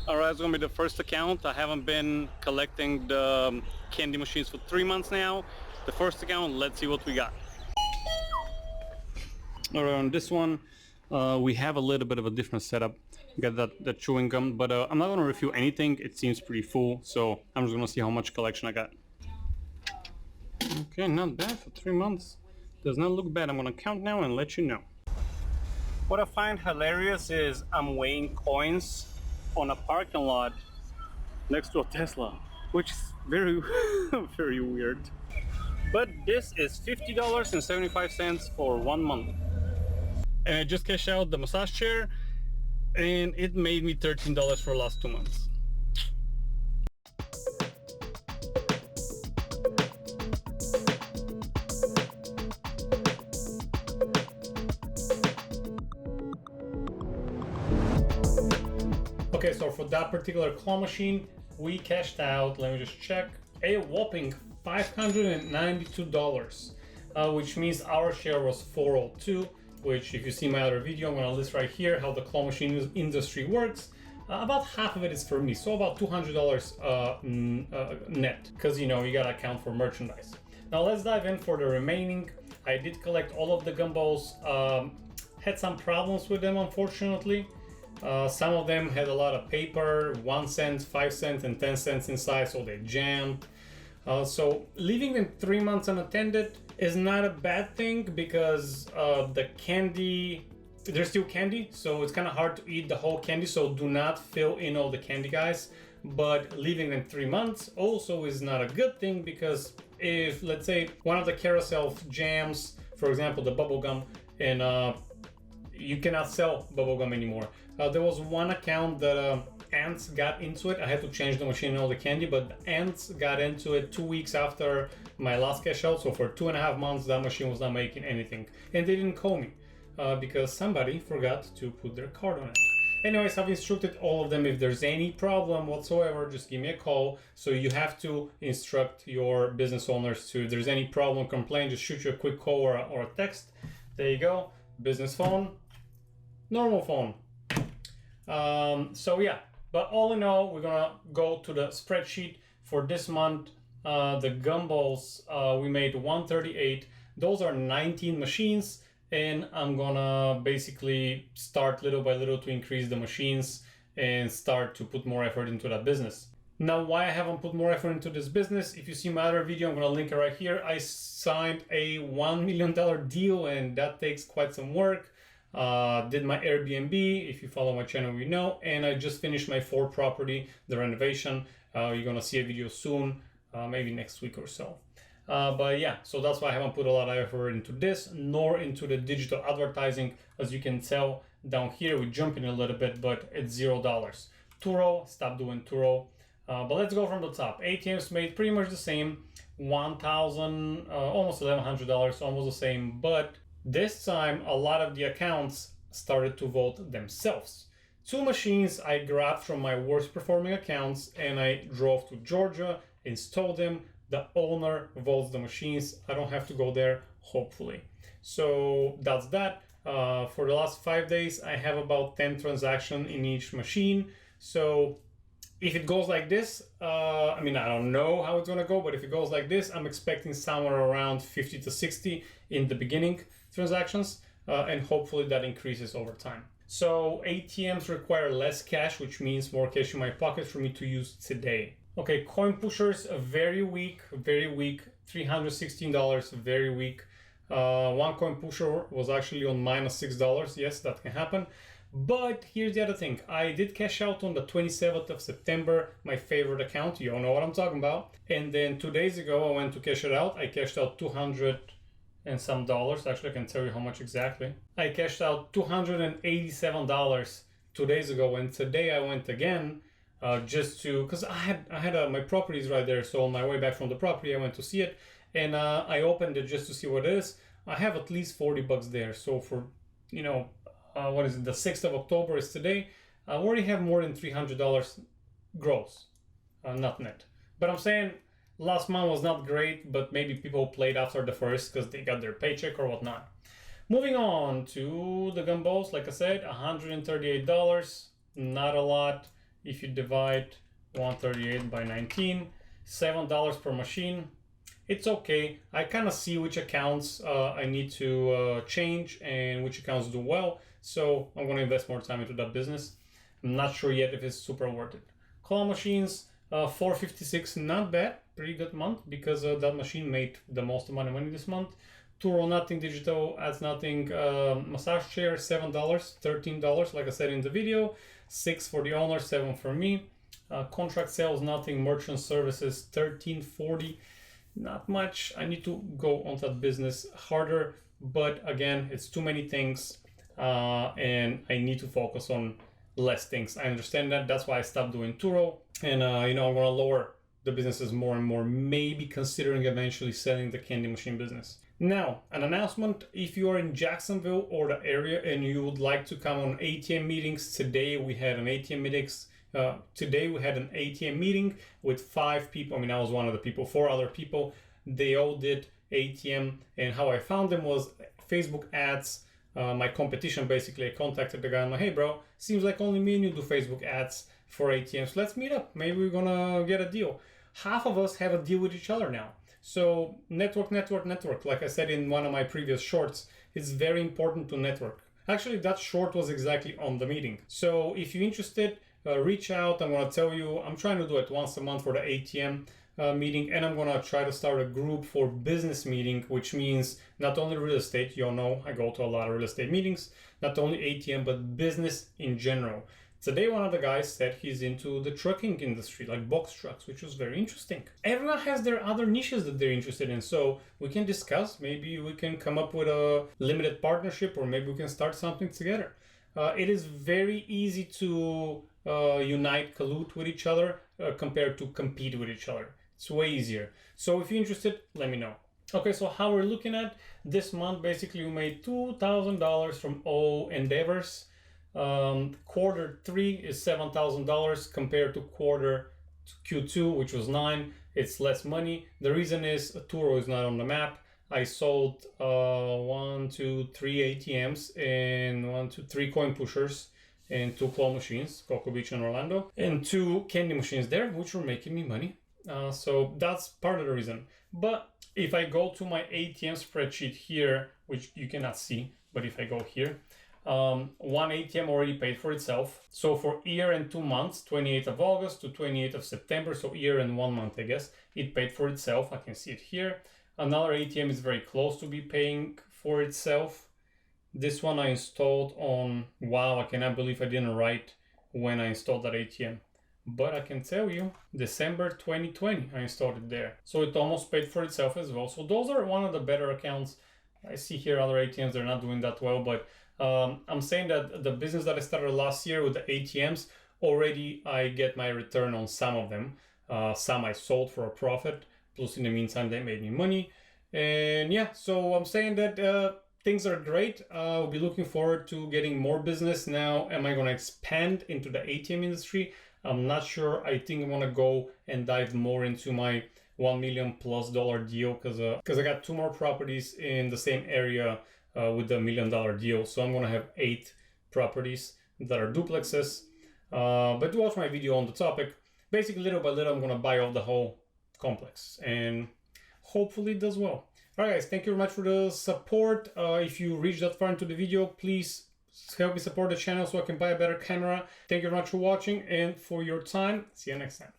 Alright, it's gonna be the first account. I haven't been collecting the candy machines for 3 months now. The first account, let's see what we got. Alright, on this one, we have a little bit of a different setup. We got that chewing gum, but I'm not gonna review anything. It seems pretty full, so I'm just gonna see how much collection I got. Okay, not bad for 3 months. Does not look bad. I'm gonna count now and let you know. What I find hilarious is I'm weighing coins on a parking lot next to a Tesla, which is very, very weird. But this is $50.75 for 1 month. And I just cashed out the massage chair, and it made me $13 for the last 2 months. Okay, so for that particular claw machine, we cashed out, let me just check, a whopping $592, which means our share was $402, which if you see my other video, I'm gonna list right here how the claw machine industry works. About half of it is for me, so about $200 net, because you gotta account for merchandise. Now let's dive in for the remaining. I did collect all of the gumballs, had some problems with them unfortunately. Some of them had a lot of paper, 1 cent, 5 cents, and 10 cents inside, so they jammed. So leaving them 3 months unattended is not a bad thing because the candy, there's still candy, so it's kind of hard to eat the whole candy, so do not fill in all the candy, guys. But leaving them 3 months also is not a good thing because if, let's say, one of the carousel jams, for example, the bubble gum, and you cannot sell bubblegum anymore. There was one account that ants got into it. I had to change the machine and all the candy, but the ants got into it 2 weeks after my last cash out. So for 2.5 months, that machine was not making anything. And they didn't call me because somebody forgot to put their card on it. Anyways, I've instructed all of them. If there's any problem whatsoever, just give me a call. So you have to instruct your business owners to, if there's any problem, complaint, just shoot you a quick call or a text. There you go. Business phone, normal phone. So yeah, but all in all, we're gonna go to the spreadsheet for this month. The gumballs, we made 138. Those are 19 machines, and I'm gonna basically start little by little to increase the machines and start to put more effort into that business. Now, why I haven't put more effort into this business, if you see my other video, I'm gonna link it right here. I signed a $1 million deal, and that takes quite some work. Did my Airbnb, if you follow my channel you know, and I just finished my 4th property, the renovation. You're gonna see a video soon, maybe next week or so. But yeah, so that's why I haven't put a lot of effort into this, nor into the digital advertising. As you can tell down here, we jump in a little bit, but it's $0. Turo, stop doing Turo. But let's go from the top. ATMs made pretty much the same, $1,000, almost $1,100, almost the same, but this time, a lot of the accounts started to vote themselves. 2 machines I grabbed from my worst performing accounts, and I drove to Georgia, installed them. The owner votes the machines. I don't have to go there, hopefully. So that's that. For the last 5 days, I have about 10 transactions in each machine. So if it goes like this, I mean, I don't know how it's gonna go, but if it goes like this, I'm expecting somewhere around 50 to 60 in the beginning transactions, and hopefully that increases over time. So ATMs require less cash, which means more cash in my pocket for me to use today. Okay, coin pushers, very weak, $316, very weak. One coin pusher was actually on -$6. Yes, that can happen. But here's the other thing. I did cash out on the 27th of September, my favorite account. You all know what I'm talking about. And then 2 days ago, I went to cash it out. I cashed out $200 and some dollars. Actually, I can tell you how much exactly. I cashed out $287 2 days ago, and today I went again just to, because I had my properties right there. So on my way back from the property, I went to see it, and I opened it just to see what it is. I have at least $40 there. So for, what is it? The 6th of October is today. I already have more than $300 gross, not net. But I'm saying last month was not great, but maybe people played after the first because they got their paycheck or whatnot. Moving on to the gumballs, like I said, $138, not a lot. if you divide 138 by 19, $7 per machine. It's okay. I kind of see which accounts I need to change and which accounts do well. So I'm going to invest more time into that business. I'm not sure yet if it's super worth it. Claw machines, 456, not bad. Pretty good month because that machine made the most amount of money this month. Turo, nothing digital, adds nothing. Massage chair, $7, $13, like I said in the video. 6 for the owner, 7 for me. Contract sales, nothing. Merchant services, $13.40. Not much. I need to go on that business harder, but again, it's too many things, and I need to focus on less things. I understand that. That's why I stopped doing Turo, and I'm gonna lower the businesses more and more, maybe considering eventually selling the candy machine business. Now, an announcement: if you are in Jacksonville or the area and you would like to come on ATM meetings, today we had an ATM meeting with 5 people. I mean, I was one of the people, 4 other people. They all did ATM, and how I found them was Facebook ads. My competition, basically, I contacted the guy. I'm like, hey bro, seems like only me and you do Facebook ads for ATMs. Let's meet up. Maybe we're gonna get a deal. Half of us have a deal with each other now. So network. Like I said in one of my previous shorts, it's very important to network. Actually, that short was exactly on the meeting. So if you're interested, reach out. I'm gonna tell you, I'm trying to do it once a month for the ATM meeting, and I'm gonna try to start a group for business meeting, which means not only real estate. You all know I go to a lot of real estate meetings, not only ATM but business in general. Today one of the guys said he's into the trucking industry, like box trucks, which was very interesting. Everyone has their other niches that they're interested in, so we can discuss. Maybe we can come up with a limited partnership, or maybe we can start something together. It is very easy to unite, collude with each other compared to compete with each other. It's way easier. So if you're interested, let me know. Okay, so how we're looking at this month, basically we made $2,000 from all endeavors. Quarter 3 is $7,000 compared to quarter Q2, which was 9. It's less money. The reason is Turo is not on the map. I sold 3 ATMs and 3 coin pushers and 2 claw machines, Cocoa Beach and Orlando, and 2 candy machines there, which were making me money. So that's part of the reason. But if I go to my ATM spreadsheet here, which you cannot see, but if I go here, one ATM already paid for itself. So for year and 2 months, 28th of August to 28th of September, so year and 1 month, I guess, it paid for itself. I can see it here. Another ATM is very close to be paying for itself. This one I installed on, wow, I cannot believe I didn't write when I installed that ATM. But I can tell you, December 2020, I installed it there. So it almost paid for itself as well. So those are one of the better accounts. I see here other ATMs, they're not doing that well, but I'm saying that the business that I started last year with the ATMs, already I get my return on some of them. Some I sold for a profit, plus in the meantime they made me money. And yeah, so I'm saying that things are great. I'll be looking forward to getting more business now. Am I going to expand into the ATM industry? I'm not sure. I think I want to go and dive more into my $1 million+ deal because I got 2 more properties in the same area with the $1 million deal. So I'm going to have 8 properties that are duplexes. But watch my video on the topic. Basically, little by little, I'm going to buy off the whole complex and hopefully it does well. All right, guys, thank you very much for the support. If you reached that far into the video, please help me support the channel so I can buy a better camera. Thank you very much for watching and for your time. See you next time.